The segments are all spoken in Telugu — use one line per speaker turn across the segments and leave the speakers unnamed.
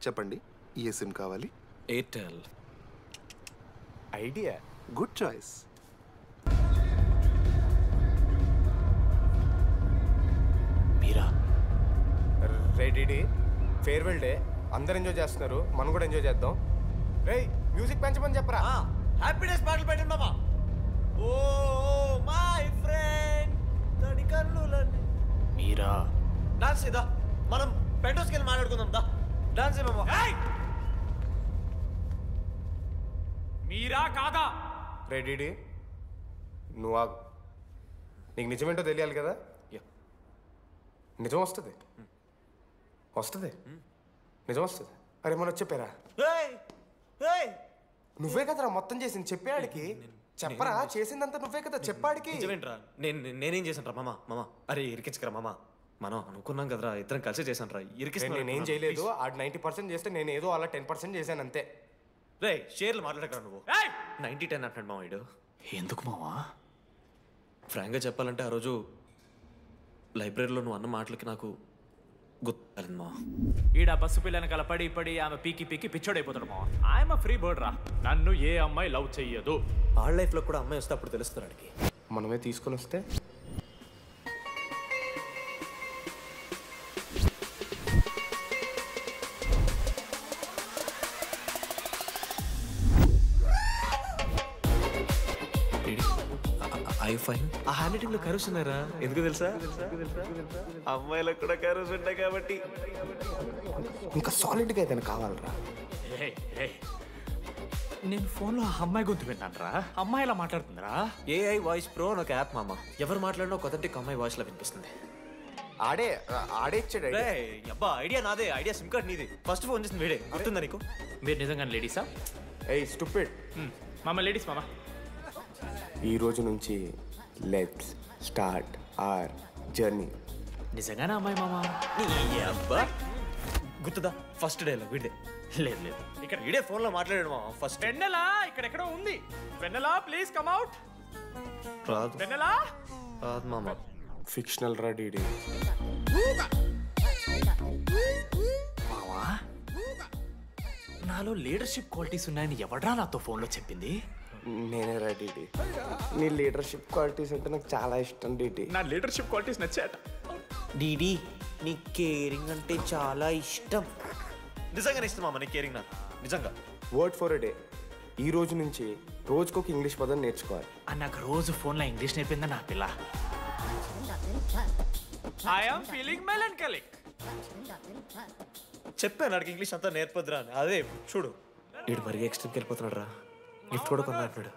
చెప్పండి, ఏ సిమ్ కావాలి?
ఎయిర్టెల్.
Idea, good choice.
మీరా?
రేడి ఫేర్వెల్ డే, అందరు ఎంజాయ్ చేస్తున్నారు, మనం కూడా ఎంజాయ్ చేద్దాం. రే మ్యూజిక్ పెంచమని చెప్పరా.
హ్యాపీ డేస్ పాటలు పెట్టండి మామా. ఓ మై ఫ్రెండ్ తడి కన్నులని.
మీరా?
డాన్స్ ఇదా, మనం పెంటోస్కి వెళ్ళి మాట్లాడుకుందాం దా. డాన్స్ మామా.
మీరా కాదా?
రేడి నువ్వు ఆగు, నీకు నిజమేంటో తెలియాలి కదా. నిజం వస్తుంది, వస్తుంది, నిజం వస్తుంది. అరే మొన్న చెప్పారా, నువ్వే కదరా మొత్తం చేసింది, చెప్పాడికి చెప్పరా. చేసిందంతా నువ్వే కదా, చెప్పాడికి.
నిజమేంట్రా, నేనేం చేశాను రా మామా. మామా అరే ఇరికించకరా మామా, మనం అనుకున్నాం కదరా, ఇద్దరం కలిసి చేశాను రా.
నేనేం చేయలేదు, ఆడు 90% చేస్తే నేను ఏదో అలా 10% చేశాను అంతే.
రే షేర్లు మాట్లాడకరా నువ్వు. 90-10 అంటాడు మామ వీడు.
ఎందుకు మావా?
ఫ్రాంక్గా చెప్పాలంటే ఆ రోజు లైబ్రరీలో నువ్వు అన్న మాటలకి నాకు గుర్తులేదు మా.
ఈడ బస్సు పిల్లని కలపడి పడి ఆమె పీకి పీకి పిచ్చోడైపోతాడు మావా. ఆయమ ఫ్రీ బర్డ్ రా, నన్ను ఏ అమ్మాయి లవ్ చెయ్యదు.
ఆళ్ళ లైఫ్లో కూడా అమ్మాయి వస్తే అప్పుడు తెలుస్తుంది వాడికి.
మనమే తీసుకొని వస్తే
ఐ ఫైన్. ఆ హ్యాండ్ రైటింగ్ లో కరోస్ ఉన్నారా? ఎందుకు తెలుసా? అమ్మాయిలకు కూడా కరోస్ ఉంటాయి కాబట్టి.
ఇంకా సాలిడ్గా ఏదైనా కావాలరా.
నేను ఫోన్లో ఆ అమ్మాయి గొంతు విన్నాను రా, అమ్మాయి ఇలా మాట్లాడుతుందిరా.
ఏఐ వాయిస్ ప్రో అని ఒక యాప్ మామ. ఎవరు మాట్లాడినా ఒక అథెంటిక్ అమ్మాయి వాయిస్ లో వినిపిస్తుంది.
ఆడే ఇచ్చాడు.
అబ్బా ఐడియా నాదే, ఐడియా సిమ్ కార్డ్ నీది. ఫస్ట్ ఫోన్ చేసింది వీడే, గుర్తుందా నీకు?
మీరు నిజంగా లేడీసా?
ఏయ్ స్టూపిడ్.
మామ లేడీస్ మామ.
ఈ రోజు నుంచి లెట్స్ స్టార్ట్ అవర్ జర్నీ.
నిజంగానే అమ్మాయి మామ?
అబ్బా గుర్తుదా ఫస్ట్ డే వీడే.
లేదు లేదు,
ఇక్కడ వీడే ఫోన్ లో మాట్లాడాడు మామ ఫస్ట్.
వెన్నెలా ఇక్కడెక్కడో ఉంది. వెన్నెలా ప్లీజ్ కమ్ అవుట్.
రాదు
వెన్నెలా
రాదు మామ.
ఫిక్షనల్ రా డీడీ.
మావా నాలో లీడర్షిప్ క్వాలిటీస్ ఉన్నాయని ఎవడ్రా నాతో ఫోన్లో చెప్పింది?
నేనే రా డీడీ. నీ లీడర్షిప్ క్వాలిటీస్ అంటే నాకు చాలా ఇష్టం డీడీ.
నా లీడర్షిప్ క్వాలిటీస్ నచ్చాట.
డీడీ నీ కేరింగ్ అంటే చాలా ఇష్టం. నిజంగానే ఇష్టం మామ నీ కేరింగ్ నాకు, నిజంగా.
వర్డ్ ఫర్ ఎ డే, ఈ రోజు నుంచి రోజుకొక ఇంగ్లీష్ పదం నేర్చుకోవాలి.
నాకు రోజు ఫోన్లో ఇంగ్లీష్ నేర్పిందా నా పిల్ల. I am feeling melancholic.
చెప్పాను నాకు ఇంగ్లీష్ అంతా నేర్పొద్దురా అని. అదే చూడు వీడు మరీ ఎక్స్ట్రీమ్కి వెళ్ళిపోతున్నాడు రా. గిఫ్ట్ కూడా కొన్నాడు.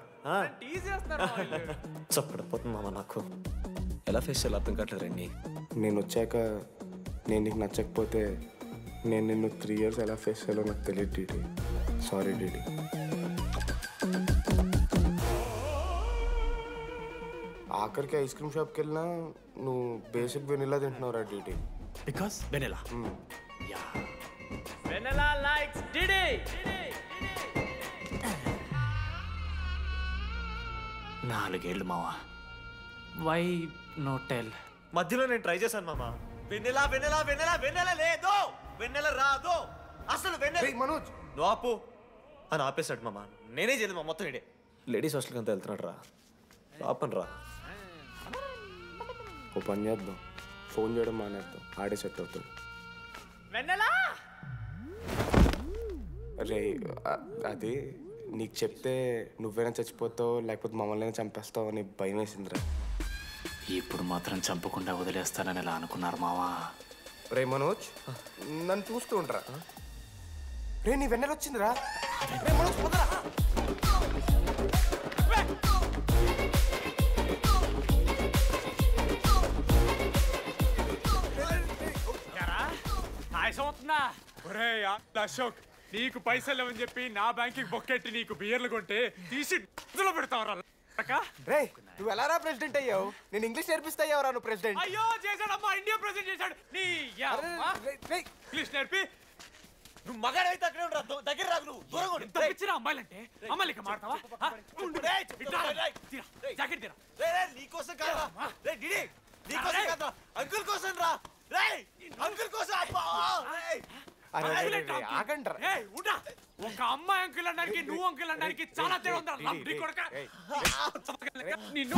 చప్పడిపోతుంది మామ నాకు. ఎలా ఫేస్ చేయాలి అర్థం కావట్లేదు రండి.
నేను వచ్చాక నేను నీకు నచ్చకపోతే నేను నిన్ను 3 years ఎలా ఫేస్ చేయాలో నాకు తెలియదు డీడీ. Sorry DD. ఆఖరికి ఐస్ క్రీమ్ షాప్కి వెళ్ళినా నువ్వు బేసిక్ వెనిలా తింటున్నావు రా DD.
Because vanilla. Vanilla likes DD. 4 ఏళ్ళు మావా. Why no tell?
మధ్యలో నేను ట్రై చేశాను మామ. వెన్నెలా వెన్నెలా వెన్నెలా వెన్నెల లేదు, వెన్నెల రాదు అసలు. వెన్నెల
మనోజ్
నువ్వు ఆపు అని ఆపేశాడు మామ. నేనే చేయలేదు మా మొత్తం ఇడే. లేడీస్ హాస్టల్కి అంతా వెళ్తున్నాడు రా. ఆపను రా.
ఓ పని చేద్దాం, ఫోన్ చేయడం మానేద్దాం, ఆడే సెట్ అవుతాడు.
వెన్నెలా
రే అది నీకు చెప్తే నువ్వైనా చచ్చిపోతావు లేకపోతే మమ్మల్ని చంపేస్తావు అని భయం వేసిందిరా.
ఇప్పుడు మాత్రం చంపకుండా వదిలేస్తానని ఎలా అనుకున్నారు మావా?
రే మనోజ్ నన్ను చూస్తూ ఉంటారా? రే నీ వెన్నెల వచ్చిందిరా. రే మనోజ్ పోతరా.
అశోక్ నీకు పైసలు లేవని చెప్పి నా బ్యాంకింగ్ బొక్కెట్టి నీకు బియర్లు కొంటే తీసి పెడతావరా?
రే నువ్వు ఎలా రా ప్రెసిడెంట్ అయ్యావు? నేను ఇంగ్లీష్ నేర్పిస్తా అయ్యావురా నువ్వు ప్రెసిడెంట్.
అయ్యో చేశాడమ్మా, ఇండియా ప్రెసిడెంట్ చేశాడు. ఇంగ్లీష్ నేర్పి
నువ్వు మగాడైతే అక్కడే ఉండరా, దగ్గర రాదు. నువ్వు దూరంగా ఉండు.
తప్పించిన అమ్మాయిలంటే అమ్మాయిలకి మాడతావా? జాకెట్ తీరా.
నీకోసం కాదా నీకోసం కాదా, అంకుల్ కోసం రా. అంకుల్ కోసం.
ఆగంటారా?
ఏయ్, ఉండా. ఒక అమ్మాయి అంకుల్ అనడానికి నువ్వు అంకుల్ అనడానికి చాలా తేడా ఉందా? నీ కొడుకా? నిన్ను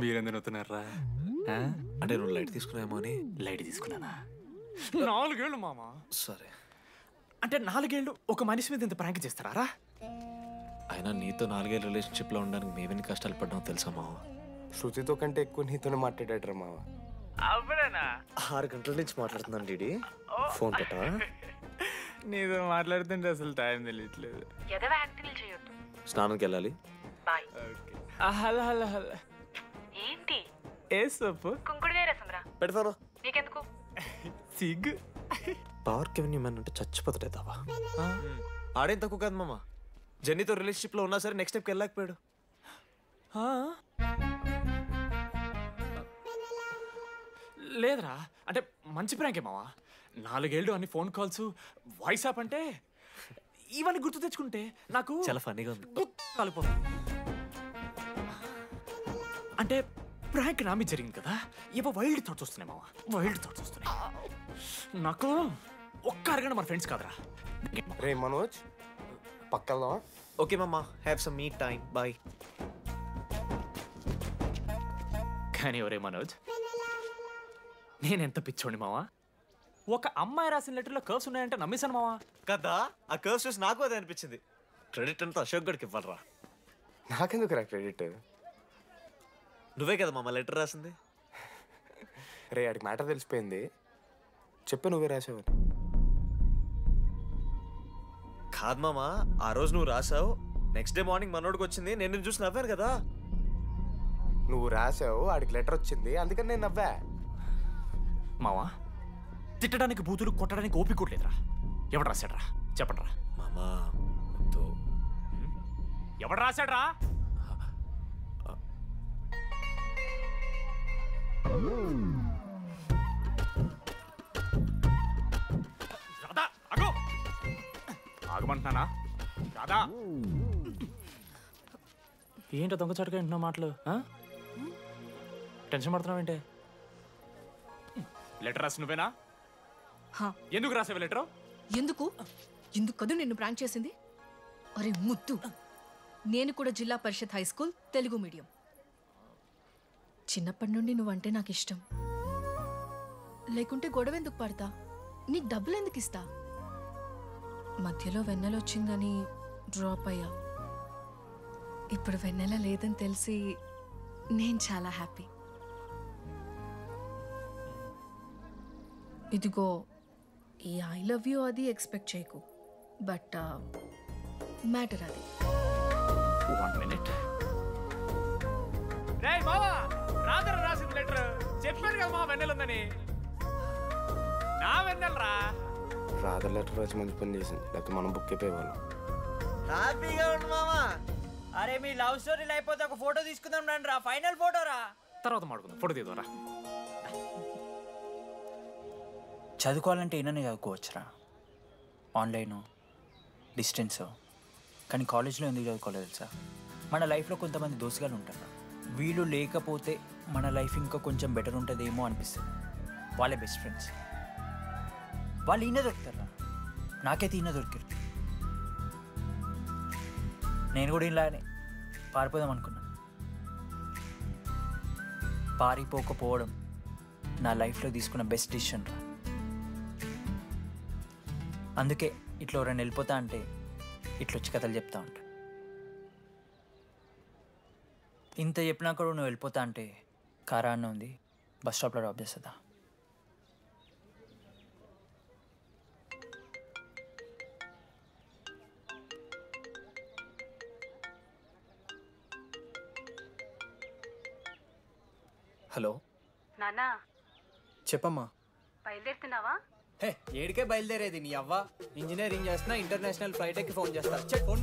మీరెందుకు నవ్వుతున్నారా?
అంటే నువ్వు లైట్ తీసుకున్నామో అని.
లైట్ తీసుకున్నానా? 4 ఏళ్ళు మామ.
సరే,
అంటే 4 ఏళ్ళు ఒక మనిషి మీద ఇంత ప్రాంక్ చేస్తారా?
అయినా నీతో 4 ఏళ్ళ రిలేషన్షిప్లో ఉండడానికి మేమెన్ని కష్టాలు పడ్డామో తెలుసా మావ?
శృతితో కంటే ఎక్కువ నీతోనే మాట్లాడాడు మావ.
అవునా?
6 గంటల నుంచి మాట్లాడుతున్నాను డీడీ. ఫోన్ పెట్టా?
నీతో మాట్లాడుతుంటే అసలు టైం తెలియట్లేదు.
స్నానంకి వెళ్ళాలి.
Hello hello hello.
ఏంటి
ఏ సొప్పు
కుంకుడుగాయ రసంరా
పెడతాను.
నీకెందుకు?
సిగ్గు.
పవర్ కెవెన్ మ్యాన్ అంటే చచ్చిపోతాడే దావా. ఆడేం తక్కువ కాదు మామ. జెన్నీతో రిలేషన్షిప్లో ఉన్నా సరే నెక్స్ట్ స్టెప్కి వెళ్ళలేకపోయాడు.
లేదురా, అంటే మంచి ప్రాంకే మావా. 4 ఏళ్ళు అన్ని ఫోన్ కాల్స్, వాయిస్ యాప్ అంటే ఇవన్నీ గుర్తు తెచ్చుకుంటే నాకు
చాలా ఫన్నీగా ఉంది.
కాలిపోతుంది. అంటే ప్రాంక్ నా మీద జరిగింది కదా, ఏవో వైల్డ్ థాట్స్ వస్తున్నాయి మావా, వైల్డ్ థాట్స్ వస్తున్నాయి. నాకు ఒక్క అరగంట మన ఫ్రెండ్స్ కాదురా.
రే మనోజ్, పక్కలో
ఓకే మామ, have some me time, bye.
కానీ ఒరే మనోజ్, నేనెంత పిచ్చోండి మావా. ఒక అమ్మాయి రాసిన లెటర్లో కర్వ్స్ ఉన్నాయంటే నమ్మేశాను మావా.
కదా, ఆ కర్వ్స్ చూసి నాకు అదే అనిపించింది. క్రెడిట్ అంతా అశోక్ గడికి ఇవ్వాలరా.
నాకెందుకు రా క్రెడిట్?
నువ్వే కదా మామ లెటర్ రాసింది.
రే ఆడికి మ్యాటర్ తెలిసిపోయింది, చెప్పు నువ్వే రాసావని.
కాదు మామ, ఆ రోజు నువ్వు రాసావు, నెక్స్ట్ డే మార్నింగ్ మనోడికి వచ్చింది, నేను నిన్ను చూసి నవ్వాను కదా.
నువ్వు రాసావు, ఆడికి లెటర్ వచ్చింది, అందుకని నేను నవ్వా.
మావా, తిట్టడానికి బూతులు కొట్టడానికి ఓపిక కూడా లేదురా. ఎవడు రాశాడ్రా చెప్పండి రా.
మామా
ఎవడు రాశాడ్రా? రాధా అగో, ఆగమంటున్నానా? రాధా, ఏంటో దొంగచాటుగా వింటున్నా మాటలు? టెన్షన్ పడుతున్నావేంటే? లెటర్ రాసి నువ్వేనా? ఎందుకు రాసావు లెటర్?
ఎందుకు కదూ నిన్ను ప్రాంక్ చేసింది? అరే ముద్దు, నేను కూడా జిల్లా పరిషత్ హై స్కూల్ తెలుగు మీడియం. చిన్నప్పటి నుండి నువ్వంటే నాకు ఇష్టం. లేకుంటే గొడవ ఎందుకు పడతా? నీకు డబ్బులు ఎందుకు ఇస్తా? మధ్యలో వెన్నెల వచ్చిందని డ్రాప్ అయ్యా. ఇప్పుడు వెన్నెల లేదని తెలిసి నేను చాలా హ్యాపీ. ఇదిగో ఈ ఐ లవ్ యూ అది ఎక్స్పెక్ట్ చేయకు, బట్ మ్యాటర్ అది.
1 minute. రేయ్ మావా, రాధర రాసిన లెటర్ చెప్పాను కదా మా వెన్నెలుందని. నా వెన్నెలరా.
రాధ లెటర్ రాసి మంచి పని చేసింది, లేకపోతే మనం బుక్ అయిపోయేవాళ్ళం.
హ్యాపీగా ఉండు మామా. అరే మీ లవ్ స్టోరీ అయిపోతే ఒక ఫోటో తీసుకుందాం రండి రా, ఫైనల్ ఫోటో రా.
తర్వాత మాడుకుందాం, ఫోటో తీద్దాం.
చదువుకోవాలంటే ఏమైనా చదువుకోవచ్చురా, ఆన్లైను డిస్టెన్సో. కానీ కాలేజ్లో ఎందుకు చదువుకోలేదు తెలుసా? మన లైఫ్లో కొంతమంది దోస్తుగాలు ఉంటారు, వీళ్ళు లేకపోతే మన లైఫ్ ఇంకా కొంచెం బెటర్ ఉంటుందేమో అనిపిస్తుంది. వాళ్ళే బెస్ట్ ఫ్రెండ్స్. వాళ్ళు ఈయన దొరుకుతారా, నాకైతే ఈయన దొరికారు. నేను కూడా ఇలానే పారిపోదాం అనుకున్నాను. పారిపోకపోవడం నా లైఫ్లో తీసుకున్న బెస్ట్ డిసిషన్ రా. అందుకే ఇట్లా ఎవరైనా వెళ్ళిపోతా అంటే ఇట్లా వచ్చి కథలు చెప్తా ఉంటా. ఇంత చెప్పినా కూడా నువ్వు వెళ్ళిపోతా అంటే కారా అన్న ఉంది, బస్ స్టాప్లో డ్రాప్ చేస్తుందా?
హలో
నానా,
చెప్పమ్మా.
బయలుదేరుతున్నావా?
హే ఏడికే బయలుదేరేది నీ అవ్వ. ఇంజనీరింగ్ చేస్తున్నా, ఇంటర్నేషనల్ ఫ్లైట్ ఎక్కి ఫోన్ చేస్తా. Check phone